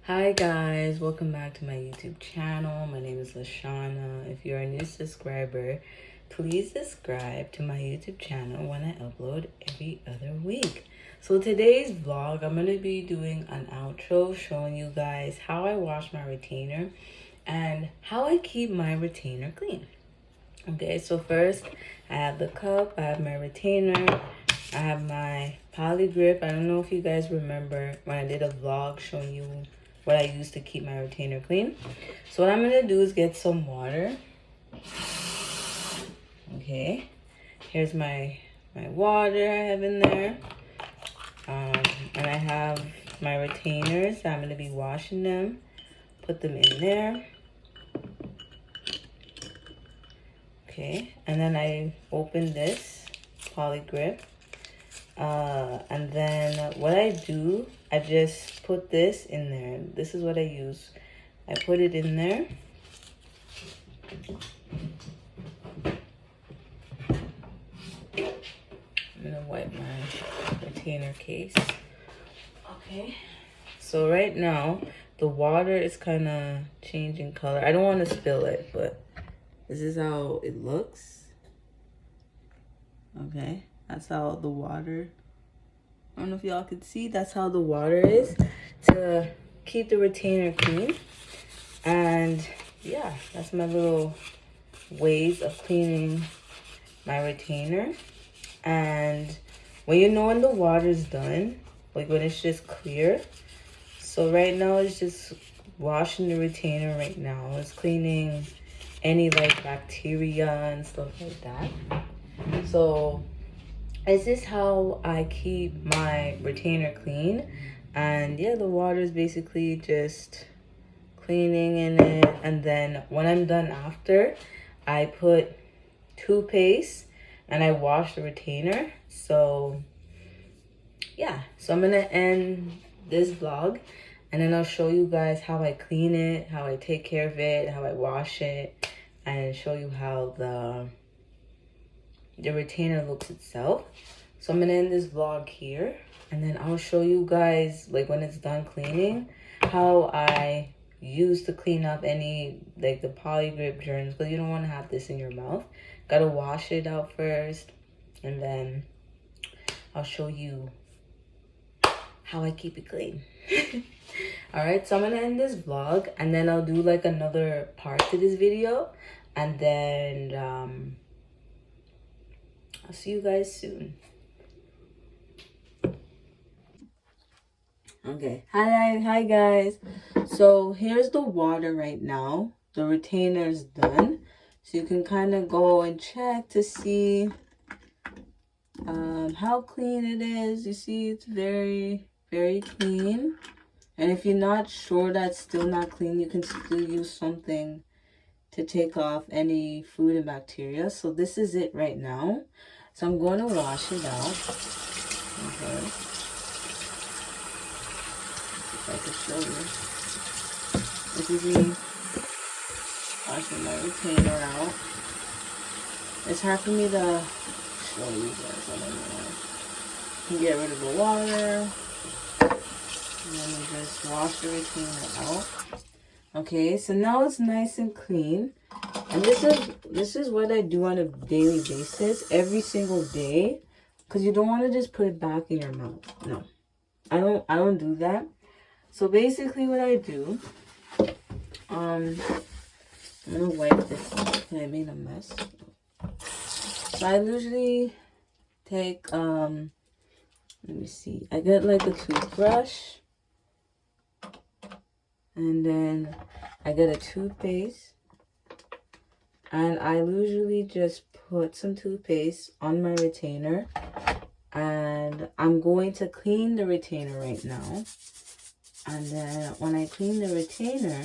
Hi guys, welcome back to my YouTube channel. My name is Lashana. If you're a new subscriber, please subscribe to my YouTube channel when I upload every other week. So today's vlog, I'm going to be doing an outro showing you guys how I wash my retainer and how I keep my retainer clean. Okay, so first I have the cup, I have my retainer, I have my poly grip. I don't know if you guys remember when I did a vlog showing you what I use to keep my retainer clean. So what I'm gonna do is get some water. Okay, here's my water I have in there. And I have my retainers. I'm gonna be washing them. Put them in there. Okay, and then I open this poly grip. And then what I do, I just put this in there. This is what I use. I put it in there. I'm gonna wipe my retainer case. Okay, so right now the water is kind of changing color. I don't want to spill it, but this is how it looks. Okay, that's how the water, I don't know if y'all can see, that's how the water is to keep the retainer clean. And yeah, that's my little ways of cleaning my retainer. And when the water's done, like when it's just clear. So right now it's just washing the retainer right now. It's cleaning any like bacteria and stuff like that. So this is how I keep my retainer clean. And yeah, the water is basically just cleaning in it. And then when I'm done after, I put toothpaste and I wash the retainer. So yeah, so I'm gonna end this vlog and then I'll show you guys how I clean it, how I take care of it, how I wash it, and show you how the retainer looks itself. So I'm gonna end this vlog here and then I'll show you guys like when it's done cleaning how I use to clean up any like the poly grip germs, because you don't want to have this in your mouth. Gotta wash it out first and then I'll show you how I keep it clean. All right, so I'm gonna end this vlog and then I'll do like another part to this video and then I'll see you guys soon. Okay, hi guys. So here's the water right now. The retainer is done. So you can kind of go and check to see how clean it is. You see it's very, very clean. And if you're not sure that's still not clean, you can still use something to take off any food and bacteria. So this is it right now. So I'm going to wash it out. Okay. If I could show you. This is me washing my retainer out. It's hard for me to show you guys. I don't know. You can get rid of the water. And then you just wash the retainer out. Okay, so now it's nice and clean. And this is what I do on a daily basis, every single day. Because you don't want to just put it back in your mouth. No. I don't do that. So basically what I do, I'm gonna wipe this off. I made a mess. So I usually take let me see. I get like a toothbrush. And then I get a toothpaste. And I usually just put some toothpaste on my retainer. And I'm going to clean the retainer right now. And then when I clean the retainer,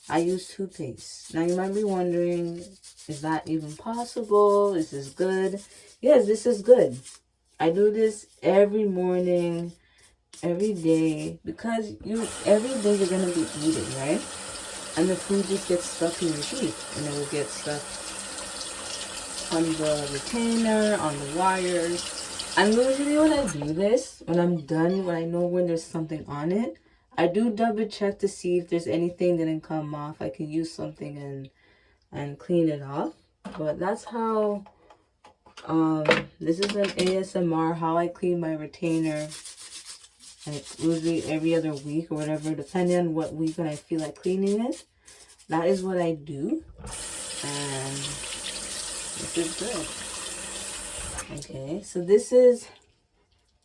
I use toothpaste. Now you might be wondering, is that even possible? Is this good? Yes, this is good. I do this every morning, every day, because every day you're going to be eating, right? And the food just gets stuck in your teeth, and it will get stuck on the retainer, on the wires. And usually when I do this, when I'm done, when I know when there's something on it, I do double check to see if there's anything that didn't come off. I can use something and clean it off. But that's how, this is an ASMR, how I clean my retainer. Like usually every other week or whatever, depending on what week I feel like cleaning it. That is what I do. And this is good. Okay, so this is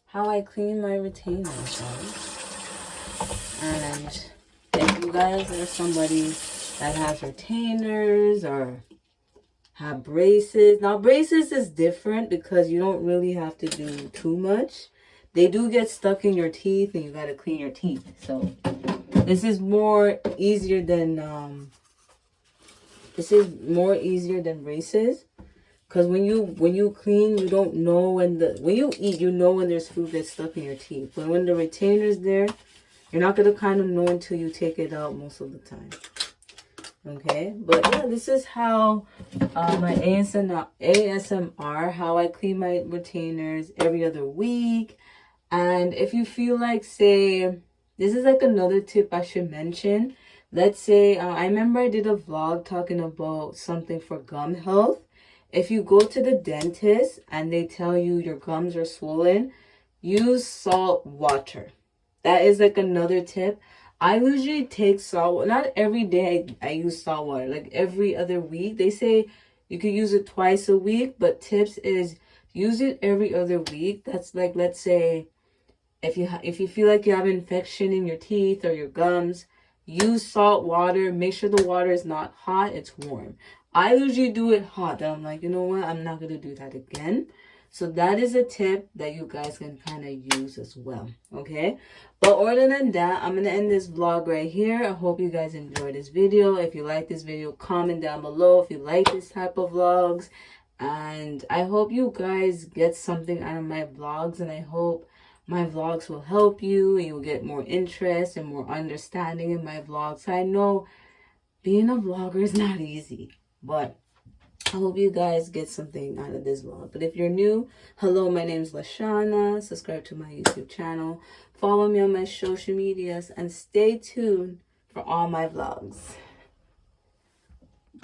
how I clean my retainer, guys. And if you guys are somebody that has retainers or have braces. Now braces is different because you don't really have to do too much. They do get stuck in your teeth and you gotta clean your teeth. So this is more easier than braces. Because when you clean, you don't know when you eat, you know when there's food that's stuck in your teeth. But when the retainer's there, you're not gonna kind of know until you take it out most of the time. Okay, but yeah, this is how my ASMR, how I clean my retainers every other week. And if you feel like, say, this is like another tip I should mention. Let's say, I remember I did a vlog talking about something for gum health. If you go to the dentist and they tell you your gums are swollen, use salt water. That is like another tip. I usually take salt, not every day I use salt water, like every other week. They say you could use it twice a week, but tips is use it every other week. That's like, let's say, if you feel like you have an infection in your teeth or your gums, use salt water. Make sure the water is not hot, it's warm. I usually do it hot. Then I'm like, you know what? I'm not going to do that again. So that is a tip that you guys can kind of use as well. Okay. But other than that, I'm going to end this vlog right here. I hope you guys enjoyed this video. If you like this video, comment down below if you like this type of vlogs. And I hope you guys get something out of my vlogs. And I hope my vlogs will help you. And you'll get more interest and more understanding in my vlogs. I know being a vlogger is not easy. But I hope you guys get something out of this vlog. But if you're new, hello, my name is Lashana. Subscribe to my YouTube channel. Follow me on my social medias. And stay tuned for all my vlogs.